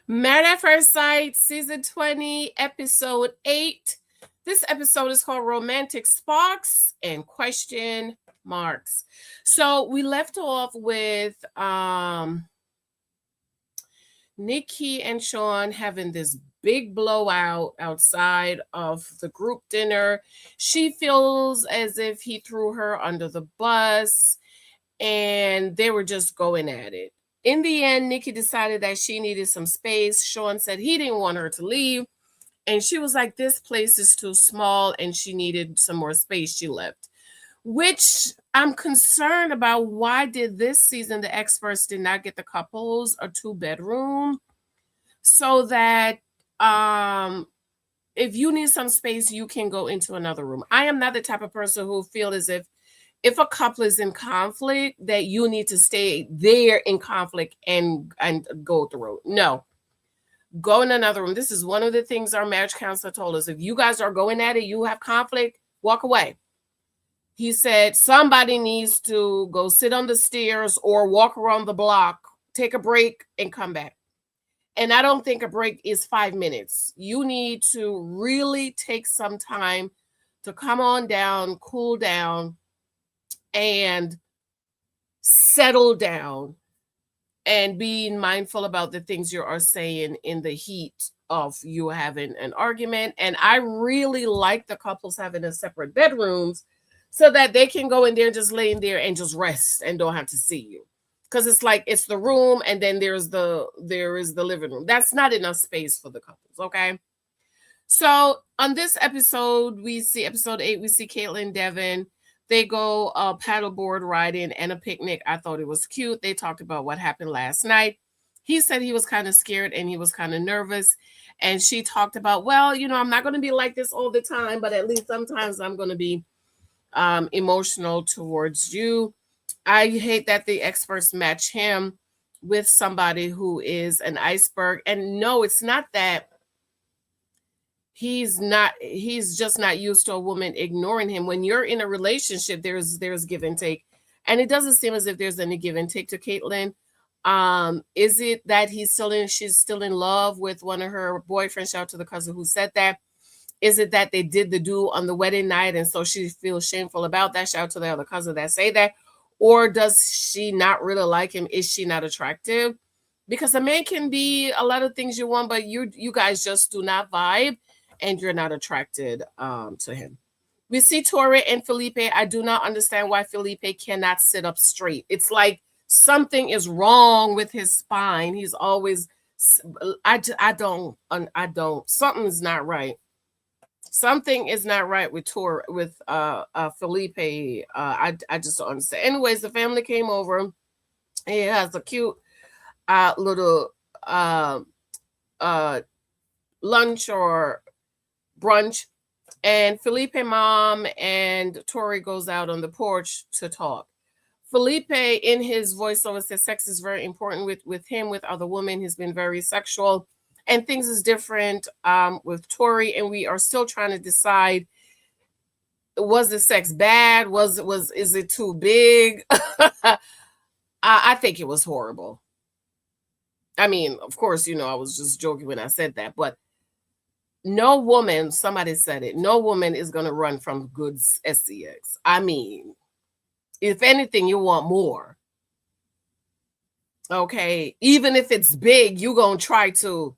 Married at First Sight, Season 20, Episode 8. This episode is called Romantic Sparks and Question Marks. So we left off with Nikki and Sean having this big blowout outside of the group dinner. She feels as if he threw her under the bus and they were just going at it. In the end, Nikki decided that she needed some space. Sean said he didn't want her to leave. And she was like, this place is too small and she needed some more space. She left. Which I'm concerned about. Why did this season the experts did not get the couples a 2-bedroom so that if you need some space, you can go into another room. I am not the type of person who feel as if a couple is in conflict that you need to stay there in conflict and go through. No, go in another room. This is one of the things our marriage counselor told us. If you guys are going at it, you have conflict, walk away. He said somebody needs to go sit on the stairs or walk around the block, take a break and come back. And I don't think a break is 5 minutes. You need to really take some time to come on down, cool down, and settle down and being mindful about the things you are saying in the heat of you having an argument. And I really like the couples having a separate bedrooms so that they can go in there just lay in there and just rest and don't have to see you. Because it's like it's the room and then there is the living room. That's not enough space for the couples, okay? So on this episode, we see episode 8, we see Caitlin, Devin. They go paddleboard riding and a picnic. I thought it was cute. They talked about what happened last night. He said he was kind of scared and he was kind of nervous. And she talked about, well, I'm not going to be like this all the time, but at least sometimes I'm going to be emotional towards you. I hate that the experts match him with somebody who is an iceberg. And no, it's not that he's just not used to a woman ignoring him. When you're in a relationship, there's give and take, and it doesn't seem as if there's any give and take to Caitlin. Is it that she's still in love with one of her boyfriends? Shout out to the cousin who said that. Is it that they did the do on the wedding night and so she feels shameful about that? Shout out to the other cousin that say that. Or does she not really like him? Is she not attractive? Because a man can be a lot of things you want, but you guys just do not vibe and you're not attracted to him. We see Tori and Felipe. I do not understand why Felipe cannot sit up straight. It's like something is wrong with his spine. He's always, I don't, something's not right. Something is not right with Felipe. I just don't understand. Anyways, the family came over. He has a cute little lunch or brunch, and Felipe mom and Tori goes out on the porch to talk. Felipe in his voiceover says sex is very important with him, with other women. He's been very sexual and things is different with Tori, and we are still trying to decide, was the sex bad? Is it too big? I think it was horrible. I mean, of course, I was just joking when I said that, but no woman, somebody said it, no woman is going to run from good SCX. I mean, if anything, you want more. Okay, even if it's big, you're going to try to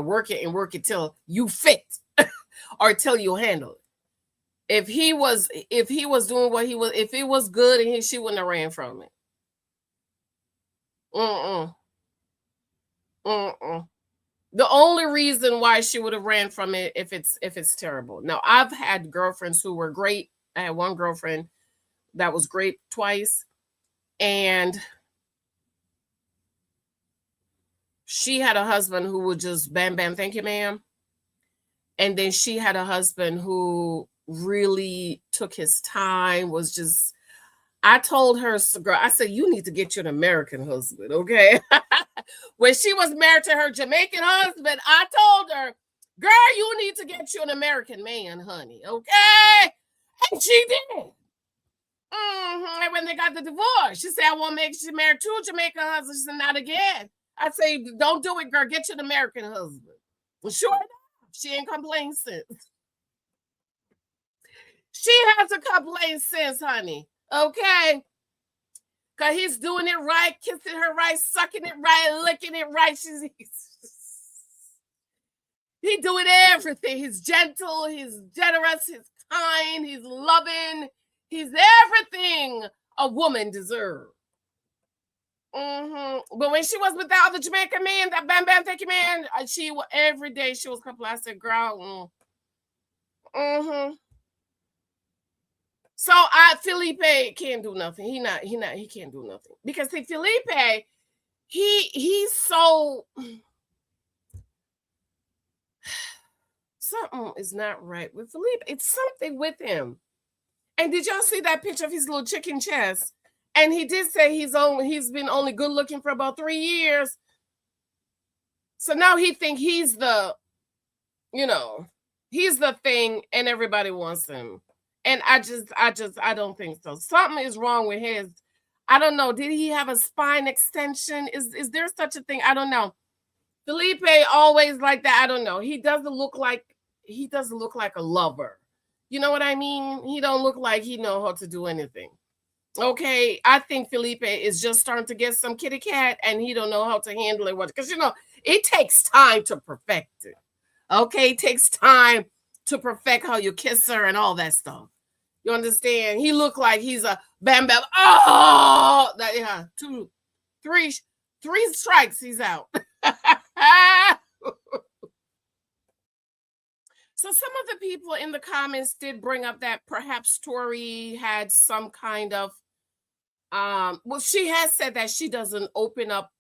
work it and work it till you fit or till you handle it. If he was doing what he was, if it was good and she wouldn't have ran from it. The only reason why she would have ran from it if it's terrible. Now, I've had girlfriends who were great. I had one girlfriend that was great twice, and she had a husband who would just bam, bam, thank you, ma'am. And then she had a husband who really took his time, was just, I told her, girl, I said, you need to get you an American husband, okay? When she was married to her Jamaican husband, I told her, girl, you need to get you an American man, honey, okay? And she did. And when they got the divorce, she said, I want to make she married 2 Jamaican husbands. She said, not again. I say, don't do it, girl. Get you an American husband. Well, sure enough, she ain't complained since. She hasn't complained since, honey. Okay. Cause he's doing it right, kissing her right, sucking it right, licking it right. He doing everything. He's gentle, he's generous, he's kind, he's loving, he's everything a woman deserves. But when she was with that other Jamaican man, that Bam Bam Thank You man, she every day she was complaining. I said, girl, So Felipe can't do nothing. He can't do nothing. Because see, Felipe, he's so something is not right with Felipe. It's something with him. And did y'all see that picture of his little chicken chest? And he did say he's been only good looking for about 3 years. So now he think he's the, he's the thing and everybody wants him. And I don't think so. Something is wrong with his. I don't know. Did he have a spine extension? Is there such a thing? I don't know. Felipe always like that. I don't know. He doesn't look like a lover. You know what I mean? He don't look like he know how to do anything. Okay, I think Felipe is just starting to get some kitty cat and he don't know how to handle it. Because it takes time to perfect it. Okay, it takes time to perfect how you kiss her and all that stuff. You understand? He looked like he's a bam bam. Oh, yeah, 3 strikes, he's out. So some of the people in the comments did bring up that perhaps Tori had some kind of well, she has said that she doesn't open up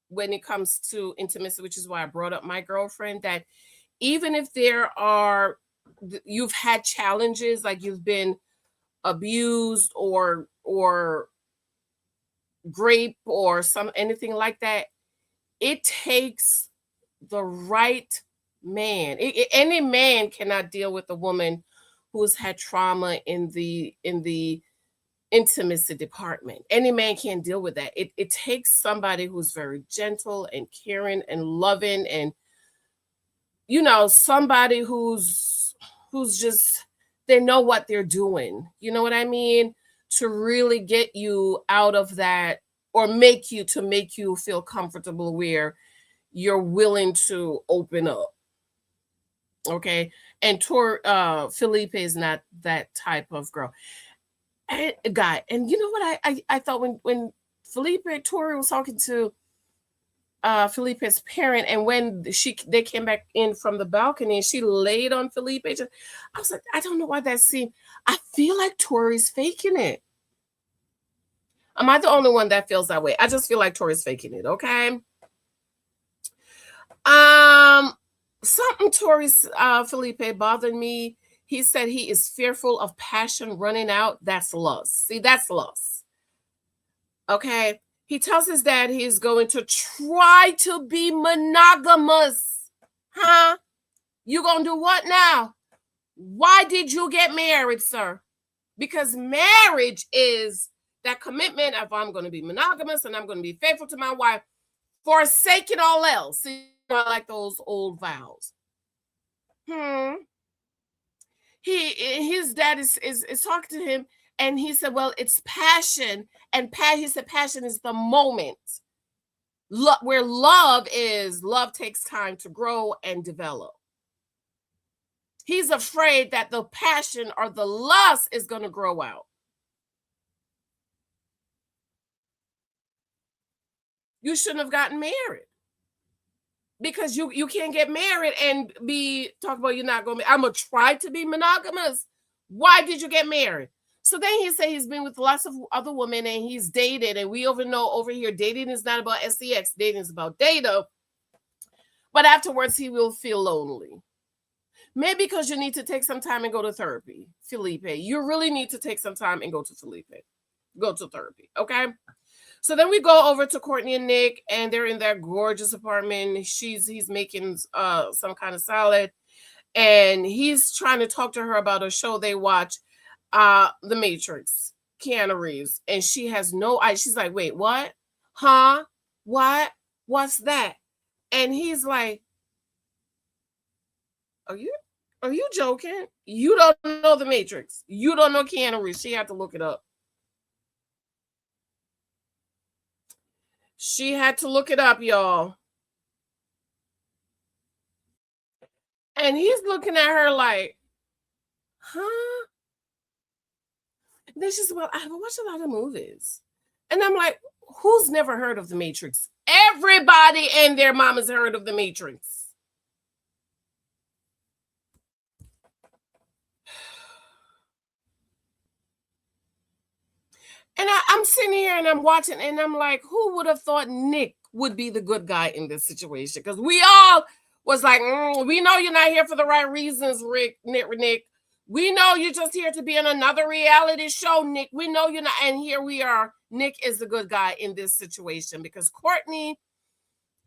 when it comes to intimacy, which is why I brought up my girlfriend, that even if you've had challenges, like you've been abused or rape or anything like that, it takes the right man. Any man cannot deal with a woman who's had trauma in the intimacy department. Any man can't deal with that. It takes somebody who's very gentle and caring and loving, and somebody who's just, they know what they're doing. You know what I mean? To really get you out of that, or make you feel comfortable where you're willing to open up. Okay. And Felipe is not that type of girl. Guy. And you know what I thought when Tori was talking to Felipe's parent, and when they came back in from the balcony and she laid on Felipe, I was like, I don't know why that seemed. I feel like Tori's faking it. Am I the only one that feels that way? I just feel like Tori's faking it. Okay. Something Felipe bothered me. He said he is fearful of passion running out. That's lust. See, that's lust. Okay. He tells his dad he's going to try to be monogamous. Huh? You gonna do what now? Why did you get married, sir? Because marriage is that commitment of, I'm going to be monogamous and I'm going to be faithful to my wife, forsaking all else. See, like those old vows. His dad is talking to him, and he said, well, it's passion. And he said passion is the moment. Where love takes time to grow and develop. He's afraid that the passion or the lust is going to grow out. You shouldn't have gotten married. Because you can't get married and talk about you're not going to. I'm going to try to be monogamous. Why did you get married? So then he said he's been with lots of other women and he's dated. And we know over here, dating is not about sex. Dating is about data. But afterwards, he will feel lonely. Maybe because you need to take some time and go to therapy, Felipe. You really need to take some time and go to therapy, okay? So then we go over to Courtney and Nick, and they're in their gorgeous apartment. He's making some kind of salad, and he's trying to talk to her about a show they watch, The Matrix, Keanu Reeves, and she has no idea. She's like, wait, what? Huh? What? What's that? And he's like, Are you joking? You don't know the Matrix. You don't know Keanu Reeves. She had to look it up. She had to look it up, y'all. And he's looking at her like, huh? Then she's well, I watch a lot of movies. And I'm like, who's never heard of the Matrix? Everybody and their mama's heard of the Matrix. And I'm sitting here and I'm watching and I'm like, who would have thought Nick would be the good guy in this situation? Because we all was like, we know you're not here for the right reasons, Nick. We know you're just here to be in another reality show, Nick. We know you're not. And here we are. Nick is the good guy in this situation because Courtney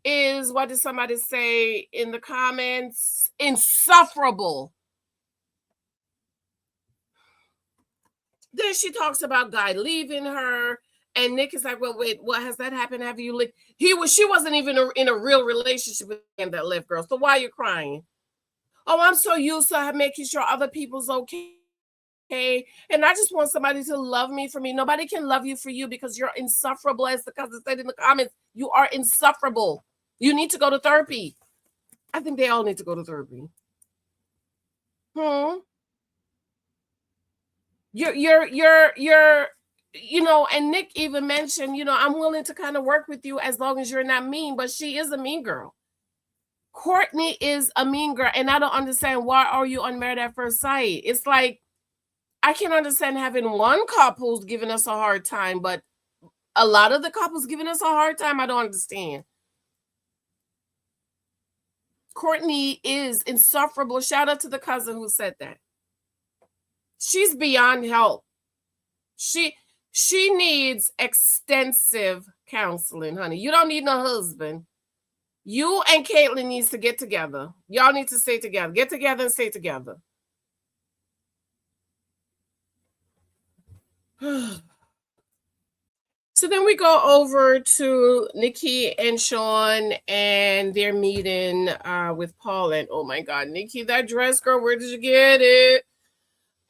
is, what did somebody say in the comments? Insufferable. Then she talks about Guy leaving her, and Nick is like, "Well, wait, what has that happened? Have you lived?" She wasn't even in a real relationship with him that left, girl. So why are you crying? Oh, I'm so used to making sure other people's okay, and I just want somebody to love me for me. Nobody can love you for you because you're insufferable, as the cousin said in the comments. You are insufferable. You need to go to therapy. I think they all need to go to therapy. You're and Nick even mentioned, I'm willing to kind of work with you as long as you're not mean, but she is a mean girl. Courtney is a mean girl, and I don't understand, why are you on Married at First Sight? It's like, I can understand having one couple's giving us a hard time, but a lot of the couples giving us a hard time, I don't understand. Courtney is insufferable. Shout out to the cousin who said that. She's beyond help. She needs extensive counseling, honey. You don't need no husband. You and Caitlin needs to get together. Y'all need to stay together. Get together and stay together. So then we go over to Nikki and Sean and their meeting with Paul. And oh my God, Nikki, that dress, girl, where did you get it?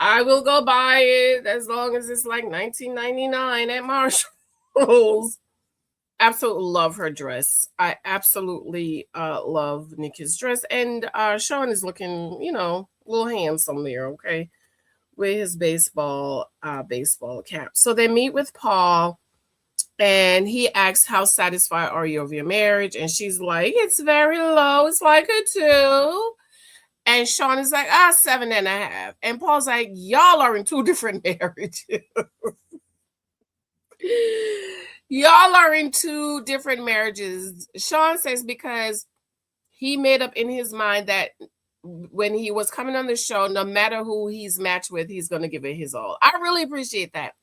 I will go buy it as long as it's like $19.99 at Marshall's. Absolutely love her dress. I absolutely love Nikki's dress. And Sean is looking, a little handsome there, okay, with his baseball cap. So they meet with Paul, and he asks, how satisfied are you of your marriage? And she's like, it's very low. It's like a 2. And Sean is like, 7.5. And Paul's like, y'all are in 2 different marriages. Y'all are in 2 different marriages. Sean says because he made up in his mind that when he was coming on the show, no matter who he's matched with, he's going to give it his all. I really appreciate that.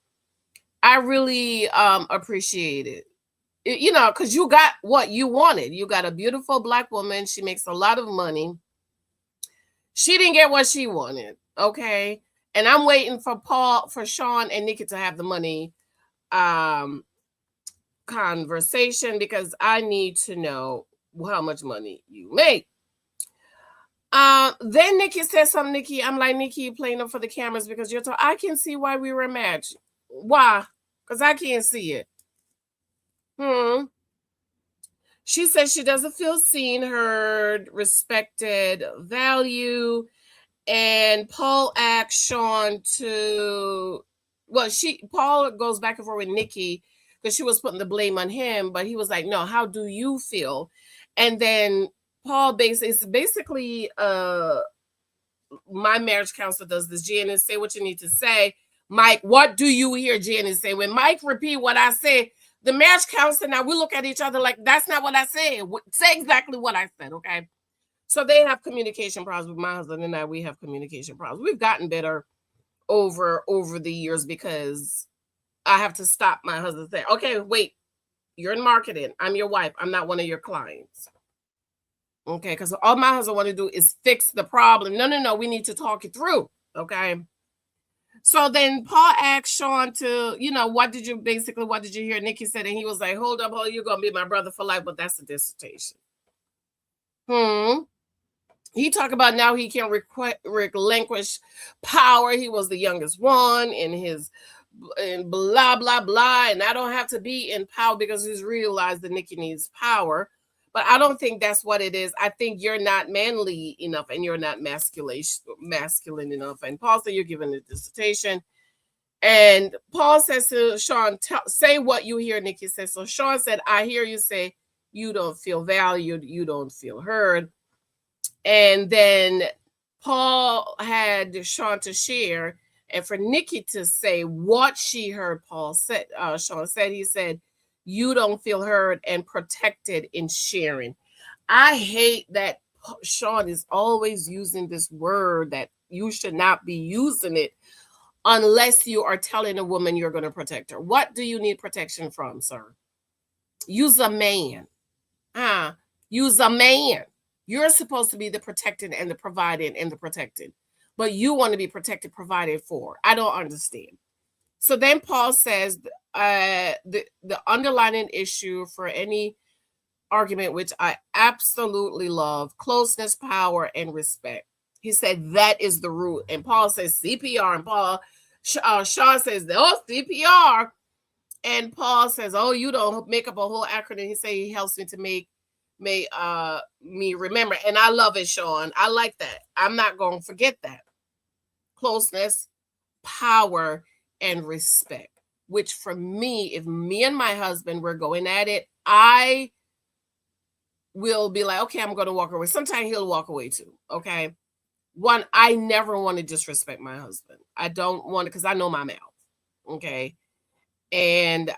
I really appreciate it. Because you got what you wanted. You got a beautiful Black woman. She makes a lot of money. She didn't get what she wanted, okay? And I'm waiting for Sean and Nikki to have the money conversation, because I need to know how much money you make. Then Nikki says something, Nikki. I'm like, Nikki, you playing them for the cameras because you're I can see why we were matched. Why? Because I can't see it. She says she doesn't feel seen, heard, respected, value. And Paul asks Sean Paul goes back and forth with Nikki because she was putting the blame on him, but he was like, no, how do you feel? And then Paul basically my marriage counselor does this. Janice, say what you need to say. Mike, what do you hear Janice say? When Mike repeat what I say, the marriage counselor, now we look at each other like, that's not what I said. Say exactly what I said, okay? So they have communication problems with my husband and I. We have communication problems. We've gotten better over the years because I have to stop my husband saying, okay, wait, you're in marketing. I'm your wife. I'm not one of your clients. Okay, because all my husband want to do is fix the problem. No, we need to talk it through, okay? So then Paul asked Sean to, what did you hear? Nikki said, and he was like, hold up, you're gonna be my brother for life, but that's a dissertation. He talked about now he can relinquish power. He was the youngest one in his and blah blah blah, and I don't have to be in power because he's realized that Nikki needs power. But I don't think that's what it is. I think you're not manly enough and you're not masculine enough. And Paul said you're giving a dissertation. And Paul says to Sean, say what you hear, Nikki says. So Sean said, I hear you say you don't feel valued, you don't feel heard. And then Paul had Sean to share, and for Nikki to say what she heard Sean said, he said, you don't feel heard and protected in sharing. I hate that Sean is always using this word that you should not be using it unless you are telling a woman you're going to protect her. What do you need protection from, sir? Use a man. Use a man. You're supposed to be the protected and the provided and the protected, but you want to be protected, provided for. I don't understand. So then Paul says the underlying issue for any argument, which I absolutely love, closeness, power, and respect. He said that is the root. And Paul says CPR, and Sean says, CPR. And Paul says, you don't make up a whole acronym. He said he helps me to make me remember. And I love it, Sean. I like that. I'm not going to forget that. Closeness, power, and respect. Which for me, if me and my husband were going at it, I will be like, okay, I'm going to walk away. Sometimes he'll walk away too. Okay. One, I never want to disrespect my husband. I don't want to, because I know my mouth. Okay. And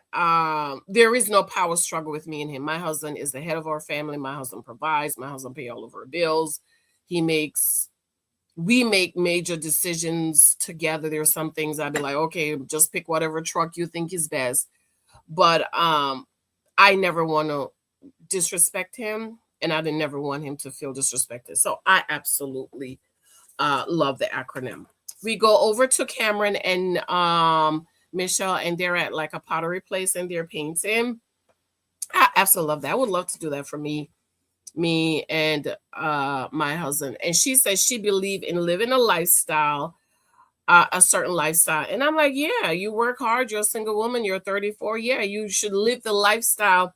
there is no power struggle with me and him. My husband is the head of our family. My husband provides. My husband pays all of our bills. We make major decisions together. There are some things I'd be like, okay, just pick whatever truck you think is best. But I never want to disrespect him, and I never want him to feel disrespected. So I absolutely love the acronym. We go over to Cameron and Michelle, and they're at like a pottery place and they're painting. I absolutely love that. I would love to do that for me and my husband. And she says she believed in living a lifestyle, a certain lifestyle. And I'm like, yeah, you work hard. You're a single woman. You're 34. Yeah, you should live the lifestyle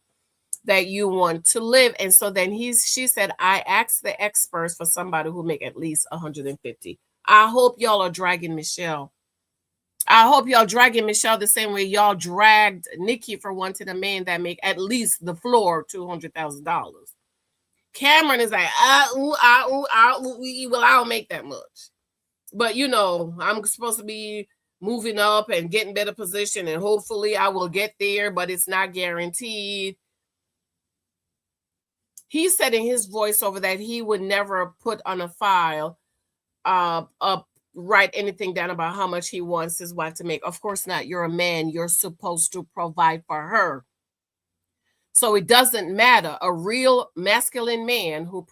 that you want to live. And so then she said, I asked the experts for somebody who make at least 150. I hope y'all are dragging Michelle. I hope y'all dragging Michelle the same way y'all dragged Nikki for wanting a man that make at least the floor $200,000. Cameron is like, well, I don't make that much. But I'm supposed to be moving up and getting better position, and hopefully I will get there, but it's not guaranteed. He said in his voiceover that he would never put on a file write anything down about how much he wants his wife to make. Of course not. You're a man. You're supposed to provide for her. So it doesn't matter. A real masculine man who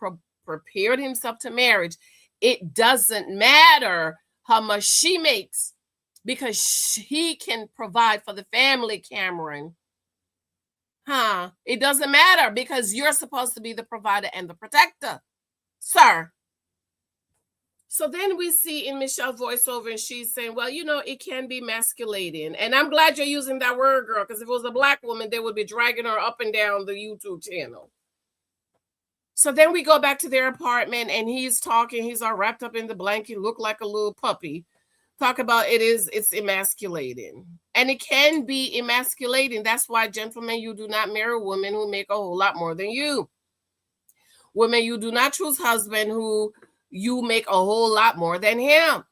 prepared himself to marriage, it doesn't matter how much she makes because he can provide for the family, Cameron. It doesn't matter because you're supposed to be the provider and the protector, sir. So then we see in Michelle's voiceover, and she's saying, well, it can be masculating. And I'm glad you're using that word, girl, because if it was a Black woman, they would be dragging her up and down the YouTube channel. So then we go back to their apartment, and he's talking. He's all wrapped up in the blanket, look like a little puppy. Talk about it's emasculating. And it can be emasculating. That's why, gentlemen, you do not marry women who make a whole lot more than you. Women, you do not choose husband who you make a whole lot more than him.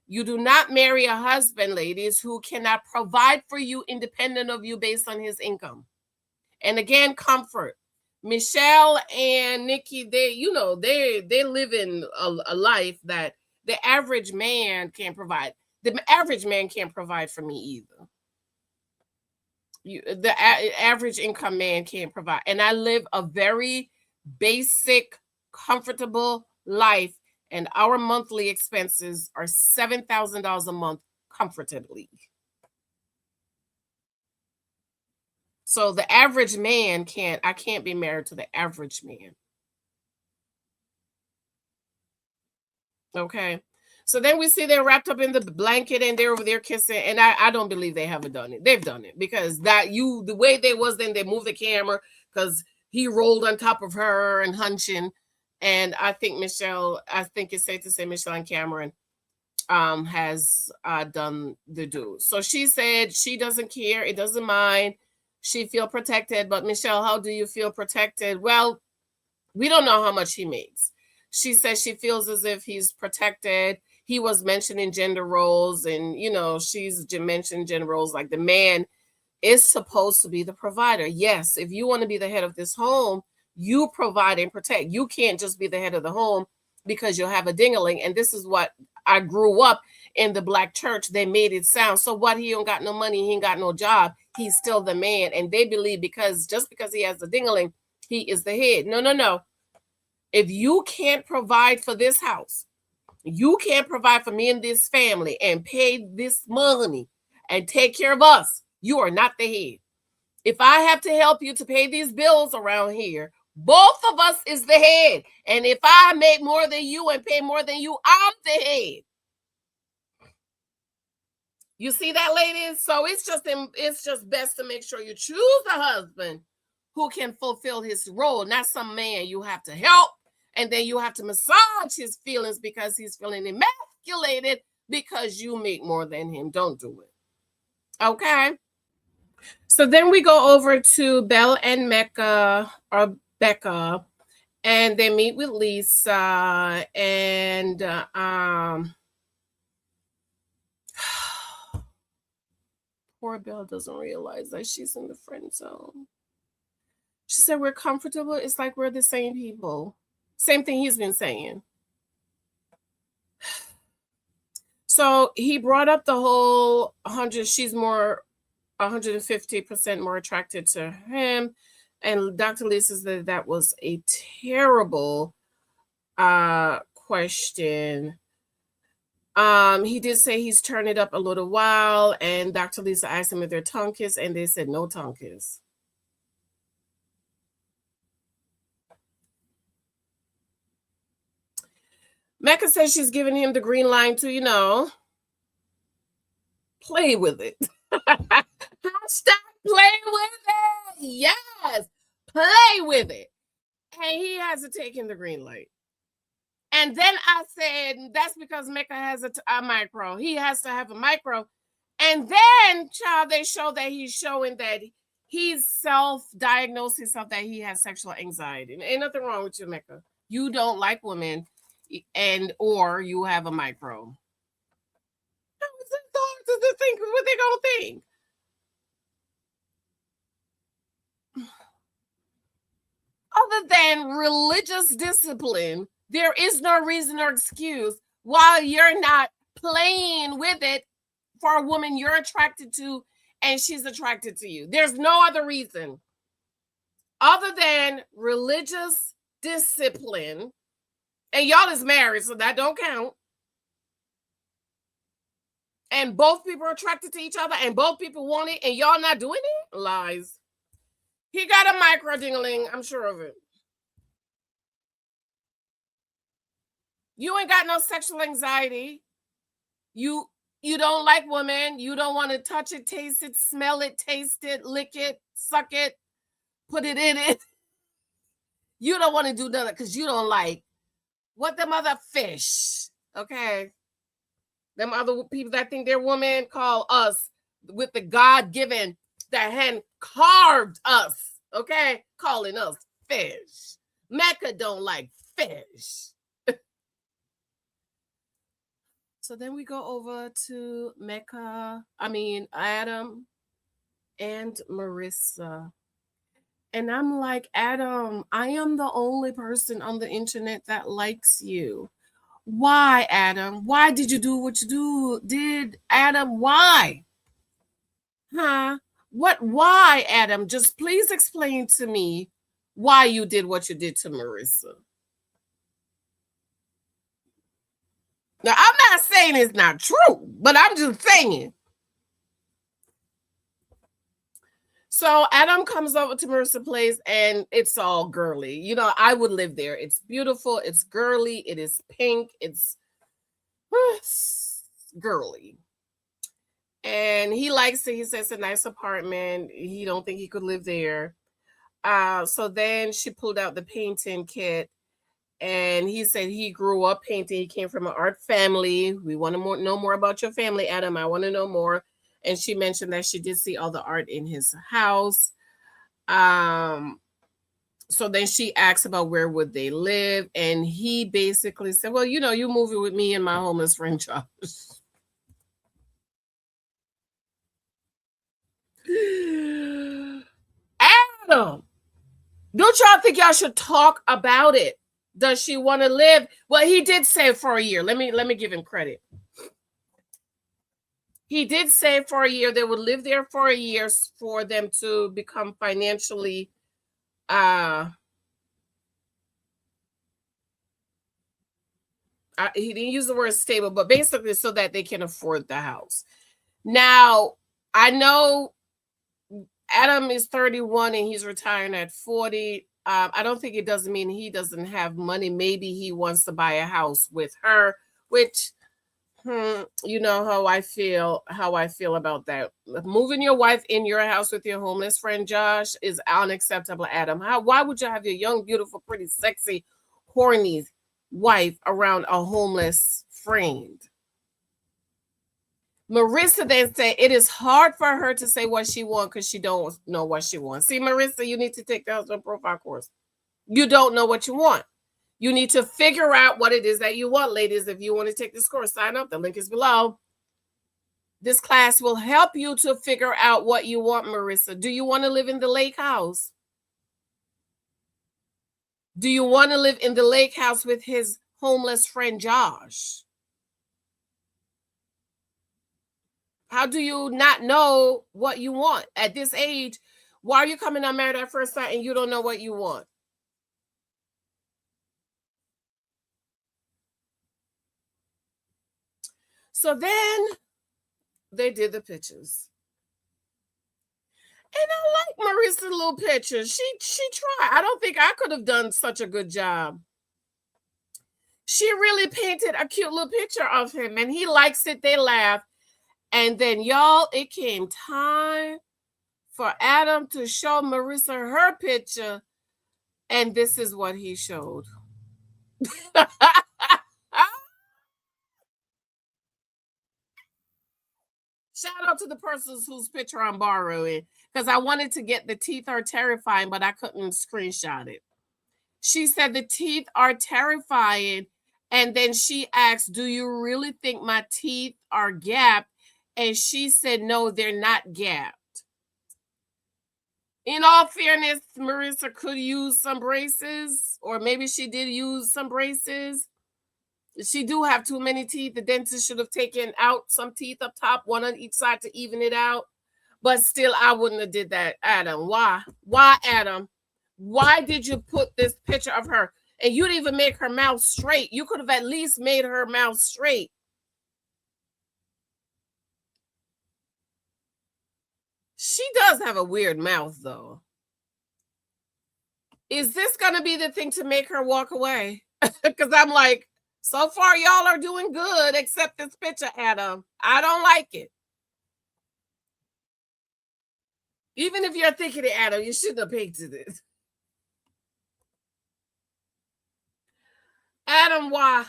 You do not marry a husband, ladies, who cannot provide for you independent of you based on his income. And again, comfort. Michelle and Nikki, they live in a life that the average man can't provide. The average man can't provide for me either. The average income man can't provide. And I live a very basic, comfortable life, and our monthly expenses are $7,000 a month comfortably. So the average man I can't be married to the average man. Okay. So then we see they're wrapped up in the blanket and they're over there kissing. And I don't believe they haven't done it. They've done it because the way they was, then they moved the camera because he rolled on top of her and hunching. And I think it's safe to say Michelle and Cameron has done the do. So she said she doesn't care. It doesn't mind. She feel protected. But Michelle, how do you feel protected? Well, we don't know how much he makes. She says she feels as if he's protected. He was mentioning gender roles, and she's mentioned gender roles, like the man is supposed to be the provider. Yes, if you want to be the head of this home, you provide and protect. You can't just be the head of the home because you'll have a ding-a-ling. And this is what I grew up in the Black church. They made it sound, so what, he don't got no money, he ain't got no job, he's still the man. And they believe just because he has the ding-a-ling, he is the head. No. If you can't provide for this house, you can't provide for me and this family and pay this money and take care of us, you are not the head. If I have to help you to pay these bills around here, both of us is the head. And if I make more than you and pay more than you, I'm the head. You see that, ladies? So it's just best to make sure you choose a husband who can fulfill his role, not some man you have to help. And then you have to massage his feelings because he's feeling emasculated because you make more than him. Don't do it. Okay. So then we go over to Belle and Becca, and they meet with Lisa, and poor Belle doesn't realize that she's in the friend zone. She said, we're comfortable. It's like we're the same people. Same thing he's been saying. So he brought up the whole 100. She's more 150% more attracted to him. And Dr. Lisa said that was a terrible question. He did say he's turned it up a little while. And Dr. Lisa asked him if they're tongue kiss, and they said no tongue kiss. Mecca says she's giving him the green line to, play with it. Hashtag play with it. Yes, play with it. And he has to take in the green light. And then I said, that's because Mecca has a micro. He has to have a micro. And then, child, they show that he's showing that he's self-diagnosed himself that he has sexual anxiety. Ain't nothing wrong with you, Mecca. You don't like women, or you have a micro. To think what they gonna think. Other than religious discipline, there is no reason or excuse why you're not playing with it for a woman you're attracted to and she's attracted to you. There's no other reason other than religious discipline. And y'all is married, so that don't count. And both people are attracted to each other and both people want it and y'all not doing it? Lies. He got a micro ding-a-ling, I'm sure of it. You ain't got no sexual anxiety. You don't like women. You don't want to touch it, taste it, smell it, taste it, lick it, suck it, put it in it. You don't want to do none of it because you don't like what them other fish, okay? Them other people that think they're women call us with the God-given, that hand carved us, okay? Calling us fish. Mecca don't like fish. So then we go over to Adam and Marissa. And I'm like, Adam, I am the only person on the internet that likes you. Why, Adam? Why did you do what you did, Adam? Why? Huh? Why, Adam? Just please explain to me why you did what you did to Marissa. Now, I'm not saying it's not true, but I'm just saying. So Adam comes over to Marissa's place and it's all girly. You know, I would live there. It's beautiful. It's girly. It is pink. It's girly. And he likes it. He says it's a nice apartment. He don't think he could live there. So then she pulled out the painting kit and he said he grew up painting. He came from an art family. We want to know more about your family, Adam. I want to know more. And she mentioned that she did see all the art in his house. So then she asked about where would they live, and he basically said, well, you know, you move it with me and my homeless friend Josh. Adam, don't y'all think y'all should talk about it? Does she want to live? Well, he did say for a year. Let me give him credit. He did say for a year they would live there for a year for them to become financially he didn't use the word stable, but basically so that they can afford the house. Now, I know Adam is 31 and he's retiring at 40. I don't think it doesn't mean he doesn't have money. Maybe he wants to buy a house with her, which you know how I feel about that. Moving your wife in your house with your homeless friend Josh is unacceptable, Adam. Why would you have your young, beautiful, pretty, sexy, horny wife around a homeless friend? Marissa then said it is hard for her to say what she wants because she don't know what she wants. See, Marissa, you need to take the husband profile course. You don't know what you want. You need to figure out what it is that you want, ladies. If you want to take this course, sign up. The link is below. This class will help you to figure out what you want, Marissa. Do you want to live in the lake house? Do you want to live in the lake house with his homeless friend, Josh? How do you not know what you want at this age? Why are you coming on Married at First Sight and you don't know what you want? So then they did the pictures. And I like Marissa's little pictures. She tried. I don't think I could have done such a good job. She really painted a cute little picture of him and he likes it. They laugh. And then, y'all, it came time for Adam to show Marissa her picture. And this is what he showed. Shout out to the persons whose picture I'm borrowing because I wanted to get the teeth are terrifying, but I couldn't screenshot it. She said the teeth are terrifying. And then she asked, do you really think my teeth are gapped? And she said, no, they're not gapped. In all fairness, Marissa could use some braces, or maybe she did use some braces. She do have too many teeth. The dentist should have taken out some teeth up top, one on each side to even it out. But still, I wouldn't have did that, Adam. Why? Why, Adam? Why did you put this picture of her? And you didn't even make her mouth straight. You could have at least made her mouth straight. She does have a weird mouth, though. Is this going to be the thing to make her walk away? Because I'm like, so far, y'all are doing good, except this picture, Adam. I don't like it. Even if you're thinking it, Adam, you shouldn't have painted it. Adam, why?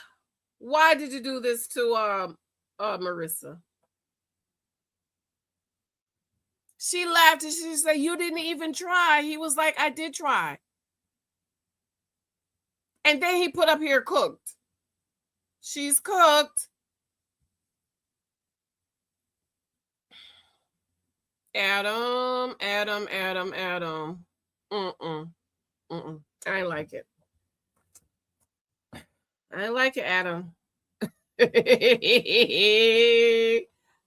Why did you do this to Marissa? She laughed and she said, you didn't even try. He was like, I did try. And then he put up here cooked. She's cooked. Adam. I ain't like it. I ain't like it, Adam.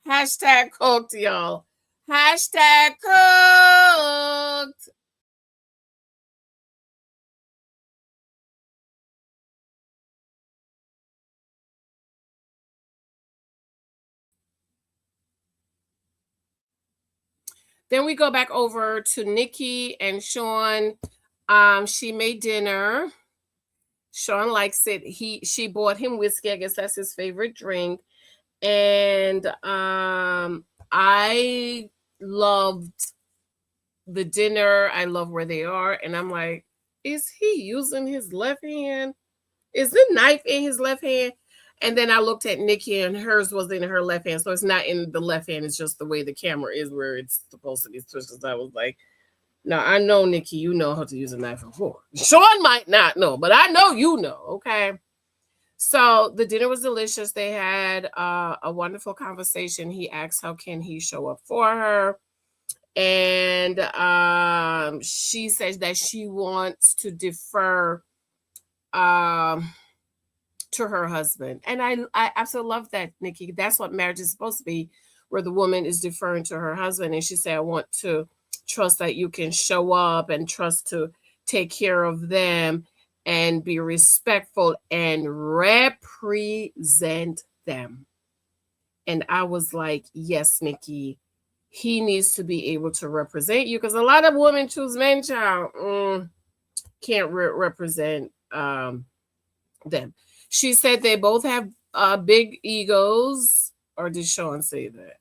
Hashtag cooked, y'all. Hashtag cooked. Then we go back over to Nikki and Sean. She made dinner. Sean likes it. She bought him whiskey. I guess that's his favorite drink. And I loved the dinner. I love where they are. And I'm like, is he using his left hand? Is the knife in his left hand? And then I looked at Nikki and hers was in her left hand. So it's not in the left hand. It's just the way the camera is where it's supposed to be switched. So I was like, no, I know, Nikki, you know how to use a knife and fork. Sean might not know, but I know you know. Okay. So the dinner was delicious. They had a wonderful conversation. He asked how can he show up for her. And she says that she wants to defer to her husband. And I absolutely love that, Nikki. That's what marriage is supposed to be, where the woman is deferring to her husband. And she said, I want to trust that you can show up and trust to take care of them and be respectful and represent them. And I was like, yes, Nikki, he needs to be able to represent you, because a lot of women choose men, child, can't represent them. She said they both have big egos. Or did Sean say that?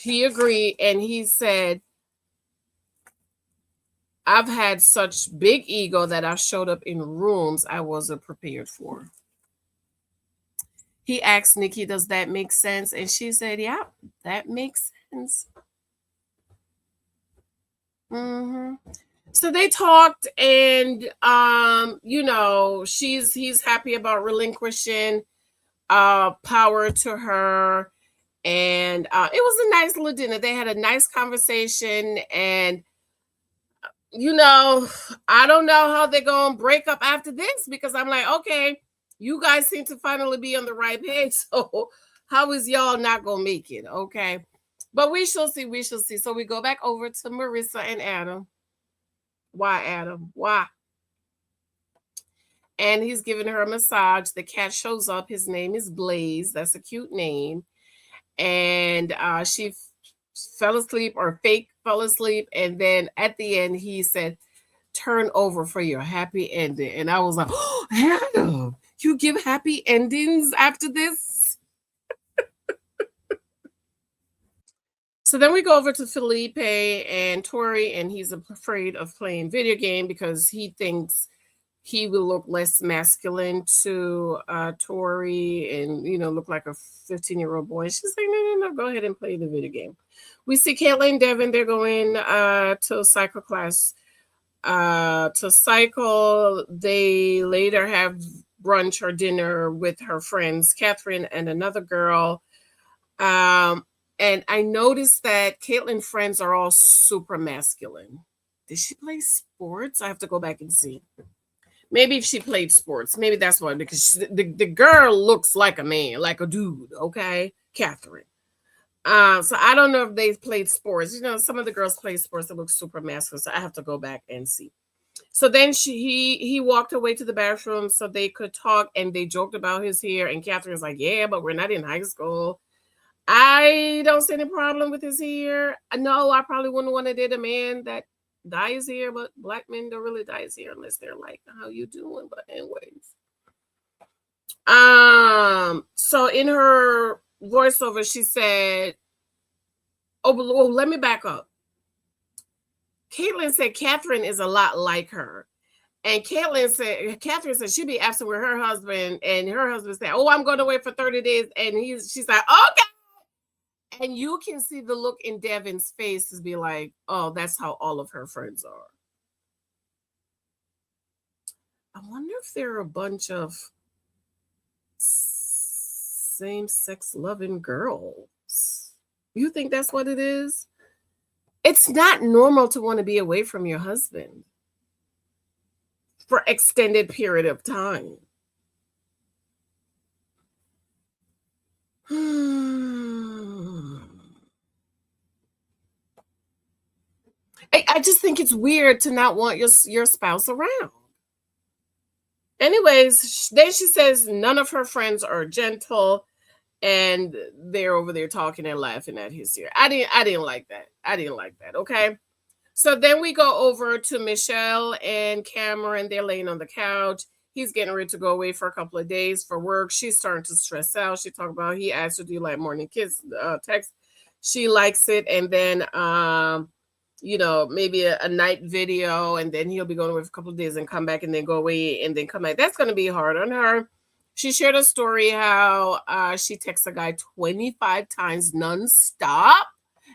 He agreed, and he said, I've had such big ego that I showed up in rooms I wasn't prepared for. He asked Nikki, does that make sense? And she said, yeah, that makes sense. So they talked, and he's happy about relinquishing power to her. And it was a nice little dinner. They had a nice conversation, and I don't know how they're gonna break up after this, because I'm like, okay, you guys seem to finally be on the right page. So how is y'all not gonna make it? Okay. But we shall see. We shall see. So we go back over to Marissa and Adam. Why, Adam? Why? And he's giving her a massage. The cat shows up. His name is Blaze. That's a cute name. And she fell asleep, or fake fell asleep. And then at the end, he said, turn over for your happy ending. And I was like, oh, Adam, you give happy endings after this? So then we go over to Felipe and Tori, and he's afraid of playing video game because he thinks he will look less masculine to Tori and, look like a 15-year-old boy. She's like, no, go ahead and play the video game. We see Caitlin and Devin. They're going to cycle class to cycle. They later have brunch or dinner with her friends, Catherine and another girl. And I noticed that Caitlin's friends are all super masculine. Did she play sports? I have to go back and see. Maybe if she played sports, maybe that's why, because the girl looks like a man, like a dude, okay? Catherine. So I don't know if they played sports. Some of the girls play sports that look super masculine, so I have to go back and see. So then he walked away to the bathroom so they could talk, and they joked about his hair, and Catherine was like, yeah, but we're not in high school. I don't see any problem with his hair. No, I probably wouldn't want to date a man that dyes hair, but black men don't really dye his hair unless they're like, how you doing? But anyways. So in her voiceover, she said, let me back up. Caitlin said Catherine is a lot like her. And Catherine said she'd be absent with her husband, and her husband said, oh, I'm going away for 30 days. And she's like, okay. And you can see the look in Devin's face to be like, oh, that's how all of her friends are. I wonder if there are a bunch of same-sex loving girls. You think that's what it is? It's not normal to want to be away from your husband for extended period of time. I just think it's weird to not want your spouse around. Anyways, then she says none of her friends are gentle. and they're over there talking and laughing at his ear. I didn't like that. I didn't like that. Okay. So then we go over to Michelle and Cameron. They're laying on the couch. He's getting ready to go away for a couple of days for work. She's starting to stress out. She talked about, he asked her, do you like morning kiss text? She likes it. And then maybe a night video, and then he'll be going away for a couple of days and come back and then go away and then come back. That's going to be hard on her. She shared a story how she texts a guy 25 times nonstop.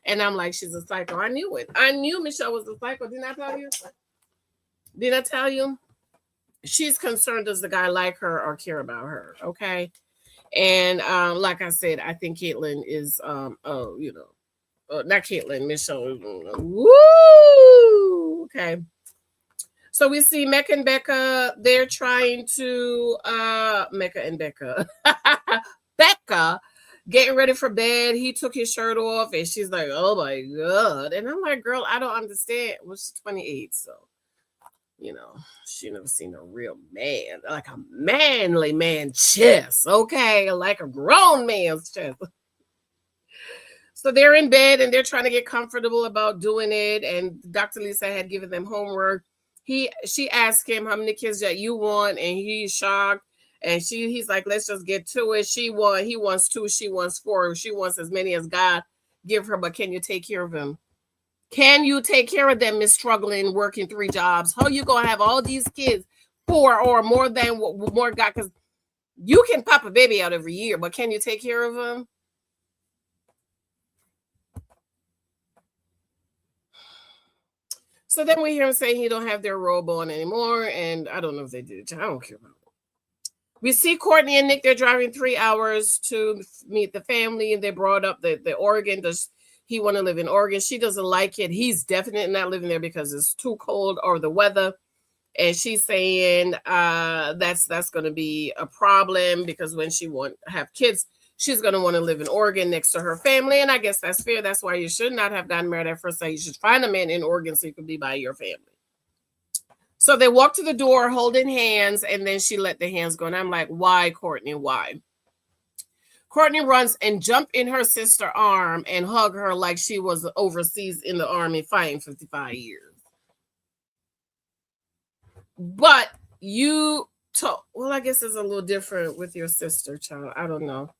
And I'm like, she's a psycho. I knew it. I knew Michelle was a psycho. Didn't I tell you? Did I tell you? She's concerned, does the guy like her or care about her? Okay. And like I said, I think Caitlyn is, not Caitlyn, Michelle. Woo! Okay. So we see Mecca and Becca. They're trying to, Mecca and Becca. Becca getting ready for bed. He took his shirt off and she's like, oh my God. And I'm like, girl, I don't understand. Well, she's 28, so, she never seen a real man, like a manly man chest, okay? Like a grown man's chest. So they're in bed and they're trying to get comfortable about doing it. And Dr. Lisa had given them homework. She asked him how many kids that you want, and he's shocked. And he's like, let's just get to it. He wants 2, she wants 4. She wants as many as God give her, but can you take care of him? Can you take care of them, Miss Struggling, working 3 jobs? How you gonna have all these kids, 4 or more than more God? Because you can pop a baby out every year, but can you take care of them? So then we hear him saying he don't have their robe on anymore, and I don't know if they did. I don't care about it. We see Courtney and Nick. They're driving 3 hours to meet the family, and they brought up the Oregon. Does he want to live in Oregon? She doesn't like it. He's definitely not living there because it's too cold or the weather. And she's saying that's going to be a problem because when she want to have kids, she's going to want to live in Oregon next to her family. And I guess that's fair. That's why you should not have gotten married at first sight. You should find a man in Oregon so you can be by your family. So they walk to the door holding hands, and then she let the hands go. And I'm like, why, Courtney? Why? Courtney runs and jump in her sister's arm and hug her like she was overseas in the army fighting 55 years. But well, I guess it's a little different with your sister, child. I don't know.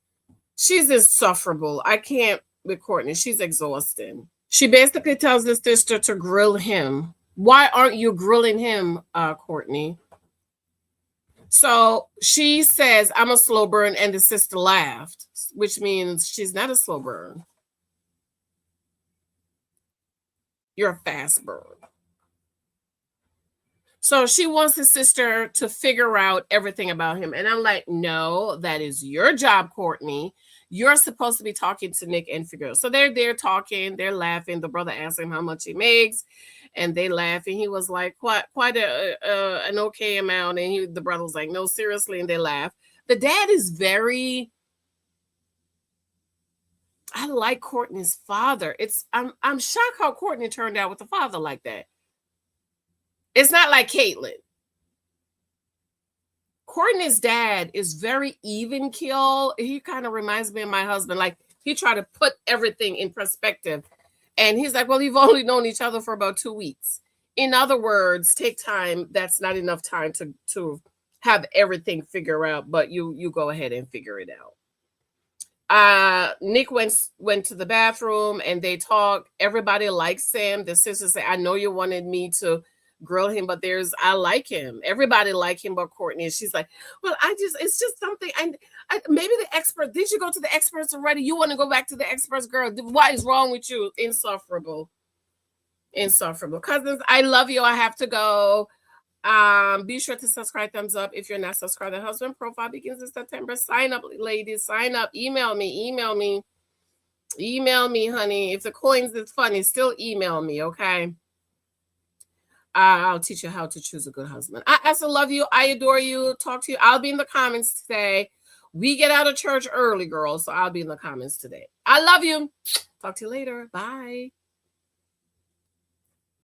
She's insufferable. I can't with Courtney. She's exhausting. She basically tells the sister to grill him. Why aren't you grilling him, Courtney? So she says, I'm a slow burn, and the sister laughed, which means she's not a slow burn. You're a fast burn. So she wants his sister to figure out everything about him. And I'm like, no, that is your job, Courtney. You're supposed to be talking to Nick and figure out. So they're there talking, they're laughing. The brother asks him how much he makes, and they laugh. And he was like, quite an okay amount. And the brother was like, no, seriously. And they laugh. The dad is I like Courtney's father. I'm shocked how Courtney turned out with a father like that. It's not like Caitlyn. Courtney's dad is very even keel. He kind of reminds me of my husband. Like, he tried to put everything in perspective. And he's like, well, you've only known each other for about 2 weeks. In other words, take time. That's not enough time to have everything figure out, but you go ahead and figure it out. Nick went to the bathroom and they talk. Everybody likes him. The sister said, I know you wanted me to grill him, but I like him. Everybody like him but Courtney. And she's like, well, it's just something. And maybe the expert, did you go to the experts already? You want to go back to the experts, girl? What is wrong with you? Insufferable. Cousins, I love you. I have to go. Be sure to subscribe, thumbs up. If you're not subscribed, the husband profile begins in September. Sign up, ladies. Sign up. Email me, honey. If the coins is funny, still email me, okay? I'll teach you how to choose a good husband. I also love you. I adore you. Talk to you. I'll be in the comments today. We get out of church early, girls, so I'll be in the comments today. I love you. Talk to you later. Bye.